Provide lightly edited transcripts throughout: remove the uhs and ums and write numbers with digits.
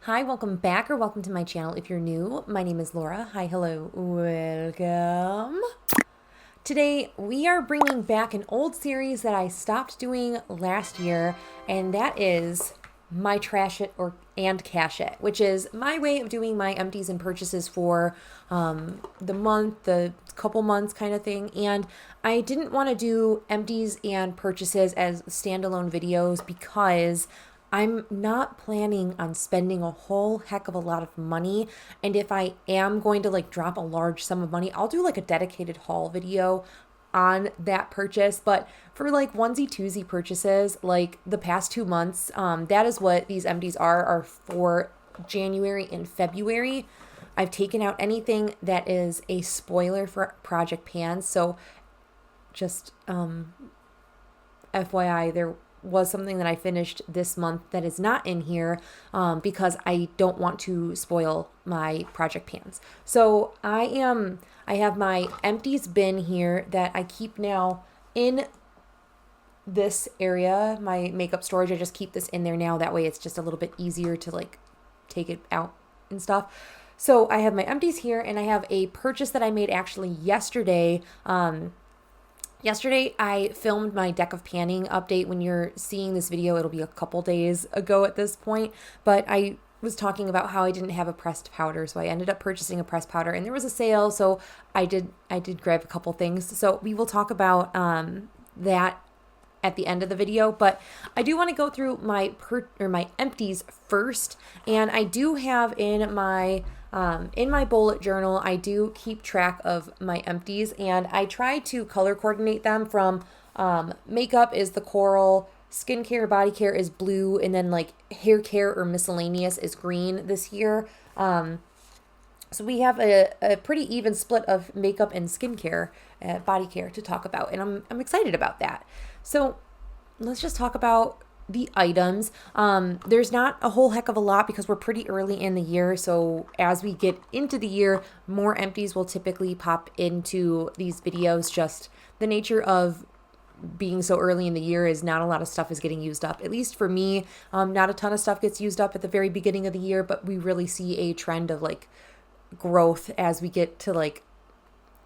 Hi, welcome back or welcome to my channel if you're new. My name is Laura. Hi, hello, welcome. Today we are bringing back an old series that I stopped doing last year, and that is my Trash It and Cash It, which is my way of doing my empties and purchases for the couple months kind of thing. And I didn't want to do empties and purchases as standalone videos because I'm not planning on spending a whole heck of a lot of money. And if I am going to drop a large sum of money, I'll do a dedicated haul video on that purchase. But for onesie twosie purchases, the past 2 months, that is what these empties are for January and February. I've taken out anything that is a spoiler for project pans. So just FYI, there was something that I finished this month that is not in here because I don't want to spoil my project pans. So I have my empties bin here that I keep now in this area, my makeup storage. I just keep this in there now. That way it's just a little bit easier to take it out and stuff. So I have my empties here, and I have a purchase that I made actually yesterday. Yesterday, I filmed my deck of panning update. When you're seeing this video, it'll be a couple days ago at this point. But I was talking about how I didn't have a pressed powder, so I ended up purchasing a pressed powder, and there was a sale, so I did grab a couple things. So we will talk about that at the end of the video. But I do want to go through my empties first, and I do have in my bullet journal, I do keep track of my empties, and I try to color coordinate them from makeup is the coral, skincare, body care is blue, and then hair care or miscellaneous is green this year. So we have a pretty even split of makeup and skincare, body care to talk about, and I'm excited about that. So let's just talk about the items. There's not a whole heck of a lot because we're pretty early in the year. So as we get into the year, more empties will typically pop into these videos. Just the nature of being so early in the year is not a lot of stuff is getting used up. At least for me, not a ton of stuff gets used up at the very beginning of the year, but we really see a trend of growth as we get to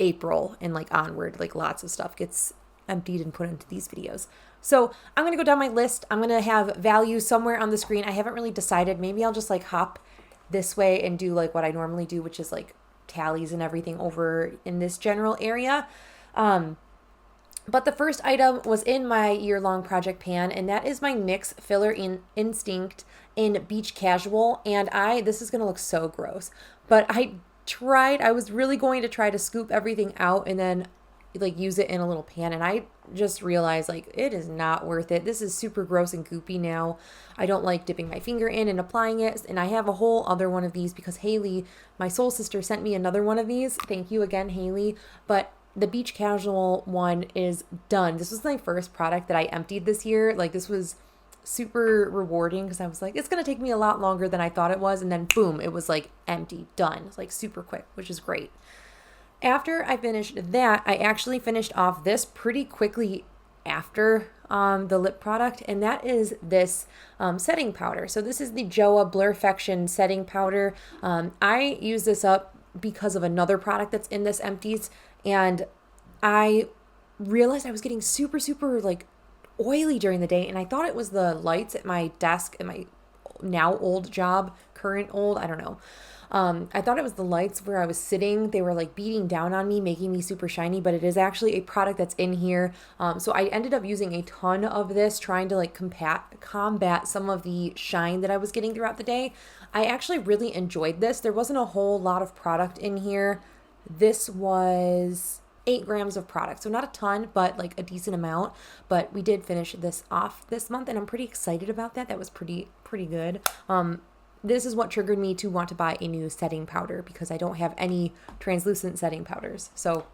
April and onward. Lots of stuff gets emptied and put into these videos. So I'm going to go down my list. I'm going to have values somewhere on the screen. I haven't really decided. Maybe I'll just hop this way and do what I normally do, which is tallies and everything over in this general area. But the first item was in my year-long project pan, and that is my NYX Filler Instinct in Beach Casual. And this is going to look so gross, but I was really going to try to scoop everything out and then use it in a little pan, and I just realized it is not worth it. This is super gross and goopy now. I don't like dipping my finger in and applying it, and I have a whole other one of these because Haley, my soul sister, sent me another one of these. Thank you again, Haley. But the Beach Casual one is done. This was my first product that I emptied this year. This was super rewarding because I was it's gonna take me a lot longer than I thought it was, and then boom, it was empty, done. It's super quick, which is great. After I finished that, I actually finished off this pretty quickly after the lip product, and that is this setting powder. So this is the JOAH Blurfection setting powder. I use this up because of another product that's in this empties, and I realized I was getting super oily during the day, and I thought it was the lights at my desk at my now old job, current old, I don't know. I thought it was the lights where I was sitting. They were beating down on me, making me super shiny, but it is actually a product that's in here. So I ended up using a ton of this, trying to combat some of the shine that I was getting throughout the day. I actually really enjoyed this. There wasn't a whole lot of product in here. This was 8 grams of product, so not a ton, but a decent amount. But we did finish this off this month, and I'm pretty excited about that. That was pretty good. This is what triggered me to want to buy a new setting powder because I don't have any translucent setting powders. So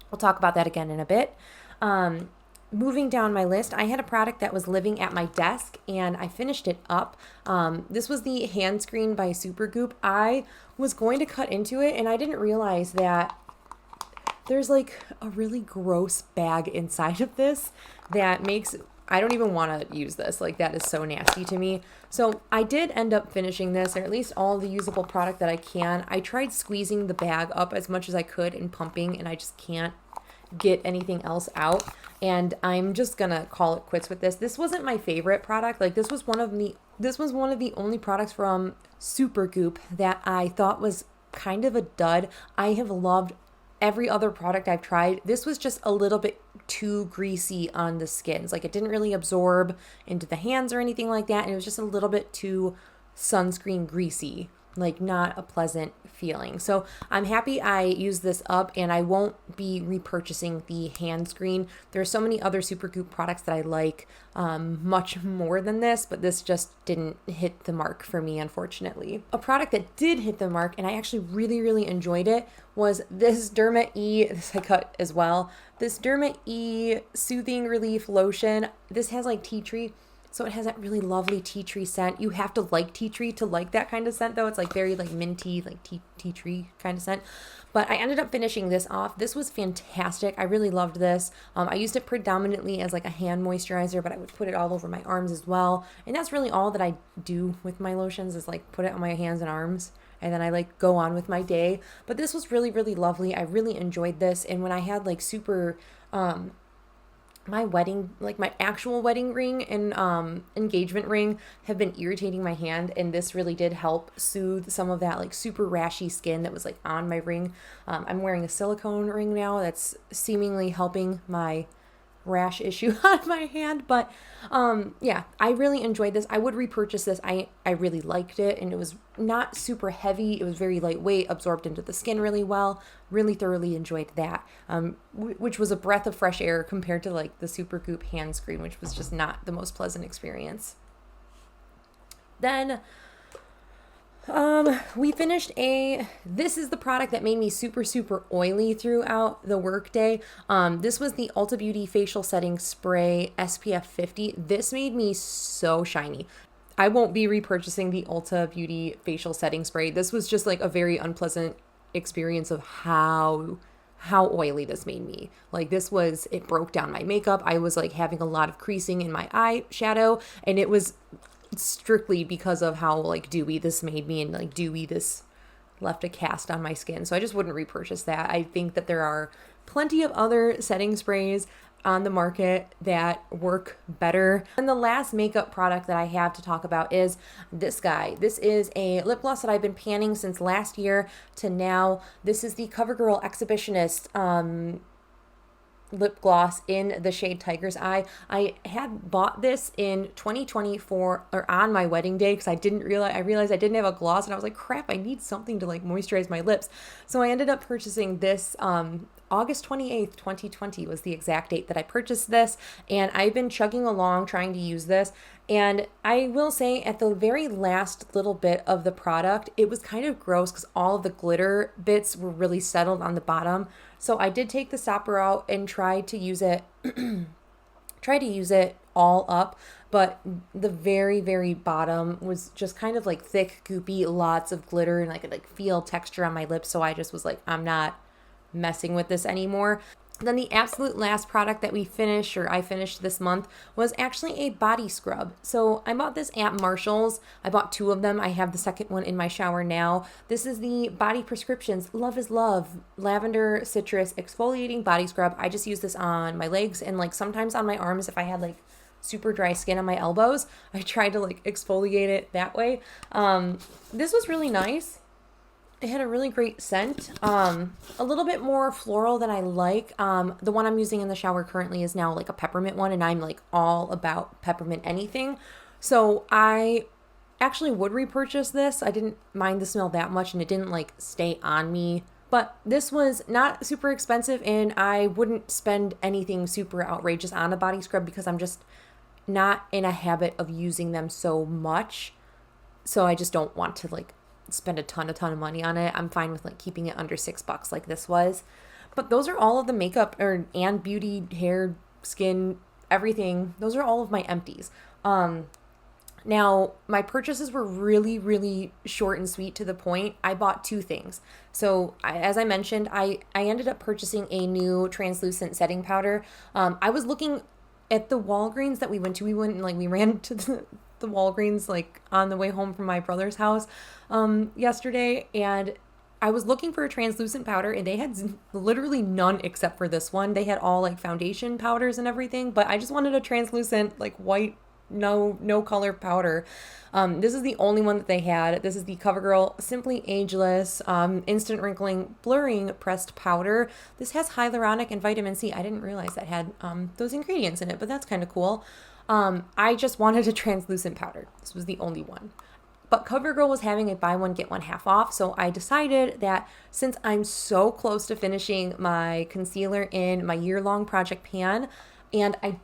we'll talk about that again in a bit. Moving down my list, I had a product that was living at my desk, and I finished it up. This was the hand screen by Supergoop. I was going to cut into it, and I didn't realize that there's a really gross bag inside of this that makes I don't even want to use this. Like, that is so nasty to me. So I did end up finishing this, or at least all the usable product that I can. I tried squeezing the bag up as much as I could and pumping, and I just can't get anything else out. And I'm just gonna call it quits with this. This wasn't my favorite product. Like, this was one of the only products from Supergoop that I thought was kind of a dud. I have loved every other product I've tried. This was just a little bit too greasy on the skins. Like, it didn't really absorb into the hands or anything like that. And it was just a little bit too sunscreen greasy, like not a pleasant feeling. So I'm happy I used this up, and I won't be repurchasing the hand screen. There are so many other Supergoop products that I like much more than this, but this just didn't hit the mark for me, unfortunately. A product that did hit the mark, and I actually really enjoyed it, was this 𝙁𝙤𝙈, this I cut as well, this 𝙁𝙤𝙈 Soothing Relief Lotion. This has like tea tree, so it has that really lovely tea tree scent. You have to like tea tree to like that kind of scent, though. It's like very like minty, like tea tree kind of scent. But I ended up finishing this off. This was fantastic. I really loved this. I used it predominantly as like a hand moisturizer, but I would put it all over my arms as well. And that's really all that I do with my lotions, is like put it on my hands and arms, and then I like go on with my day. But this was really lovely. I really enjoyed this. And when I had like super my wedding, like my actual wedding ring and engagement ring have been irritating my hand, and this really did help soothe some of that like super rashy skin that was like on my ring. I'm wearing a silicone ring now that's seemingly helping my rash issue on my hand. But yeah, I really enjoyed this. I would repurchase this. I really liked it, and it was not super heavy. It was very lightweight, absorbed into the skin really well. Really thoroughly enjoyed that, which was a breath of fresh air compared to like the Supergoop hand screen, which was just not the most pleasant experience. Then we finished this is the product that made me super oily throughout the workday. This was the Ulta Beauty Facial Setting Spray SPF 50. This made me so shiny. I won't be repurchasing the Ulta Beauty Facial Setting Spray. This was just like a very unpleasant experience of how oily this made me. Like, it broke down my makeup. I was like having a lot of creasing in my eyeshadow, and it was strictly because of how like dewy this made me, and like dewy this left a cast on my skin. So I just wouldn't repurchase that. I think that there are plenty of other setting sprays on the market that work better. And the last makeup product that I have to talk about is this guy. This is a lip gloss that I've been panning since last year to now. This is the CoverGirl Exhibitionist lip gloss in the shade Tiger's Eye. I had bought this in 2020 on my wedding day, because I realized I didn't have a gloss, and I was like, crap, I need something to like moisturize my lips. So I ended up purchasing this August 28th, 2020 was the exact date that I purchased this, and I've been chugging along trying to use this. And I will say, at the very last little bit of the product, it was kind of gross because all of the glitter bits were really settled on the bottom. So I did take the stopper out and try to use it all up, but the very bottom was just kind of like thick, goopy, lots of glitter, and I could like feel texture on my lips. So I just was like, I'm not messing with this anymore. Then the absolute last product that I finished this month was actually a body scrub. So I bought this at Marshall's. I bought 2 of them. I have the second one in my shower now. This is the Body Prescriptions Love is Love Lavender Citrus Exfoliating Body Scrub. I just use this on my legs and like sometimes on my arms if I had like super dry skin on my elbows. I tried to like exfoliate it that way. This was really nice. It had a really great scent, a little bit more floral than I like. The one I'm using in the shower currently is now like a peppermint one, and I'm like all about peppermint anything. So I actually would repurchase this. I didn't mind the smell that much, and it didn't like stay on me. But this was not super expensive, and I wouldn't spend anything super outrageous on a body scrub because I'm just not in a habit of using them so much. So I just don't want to like spend a ton of money on it. I'm fine with like keeping it under $6 like this was. But those are all of the makeup and beauty, hair, skin, everything. Those are all of my empties. Now my purchases were really short and sweet to the point. I bought 2 things. So as I mentioned, I ended up purchasing a new translucent setting powder. I was looking at the Walgreens that we went to, we ran to the Walgreens like on the way home from my brother's house yesterday, and I was looking for a translucent powder, and they had literally none except for this one. They had all like foundation powders and everything, but I just wanted a translucent like white, no color powder. This is the only one that they had. This is the CoverGirl Simply Ageless Instant Wrinkling Blurring Pressed Powder. This has hyaluronic and vitamin C. I didn't realize that had those ingredients in it, but that's kind of cool. I just wanted a translucent powder. This was the only one. But CoverGirl was having a buy one, get one half off. So I decided that since I'm so close to finishing my concealer in my year-long project pan, and I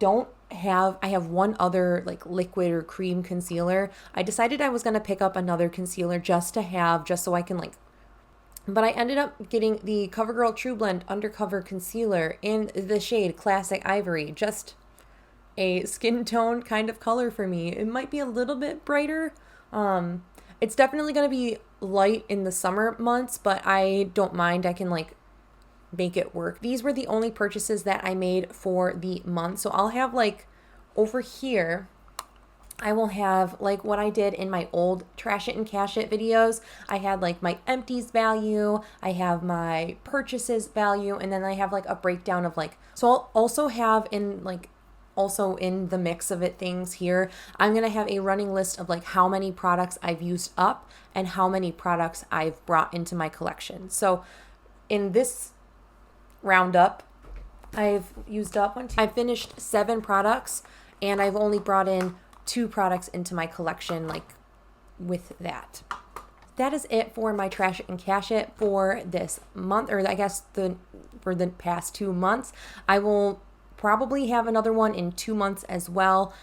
have one other like liquid or cream concealer, I decided I was going to pick up another concealer just so I can but I ended up getting the CoverGirl True Blend Undercover Concealer in the shade Classic Ivory, just a skin tone kind of color for me. It might be a little bit brighter. It's definitely going to be light in the summer months, but I don't mind. I can make it work. These were the only purchases that I made for the month. So I'll have over here, I will have what I did in my old Trash It and Cash It videos. I had my empties value, I have my purchases value, and then I have a breakdown of so I'll also have also in the mix of it things here, I'm going to have a running list of how many products I've used up and how many products I've brought into my collection. So in this roundup, I've finished 7 products, and I've only brought in 2 products into my collection with that. That is it for my Trash It and Cash It for this month, or I guess for the past 2 months. I will probably have another one in 2 months as well,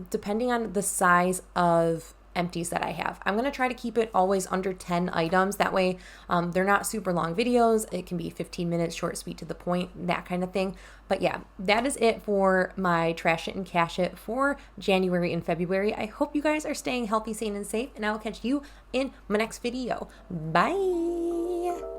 depending on the size of empties that I have. I'm going to try to keep it always under 10 items. That way they're not super long videos. It can be 15 minutes, short, sweet, to the point, that kind of thing. But yeah, that is it for my Trash It and Cash It for January and February. I hope you guys are staying healthy, sane, and safe, and I will catch you in my next video. Bye!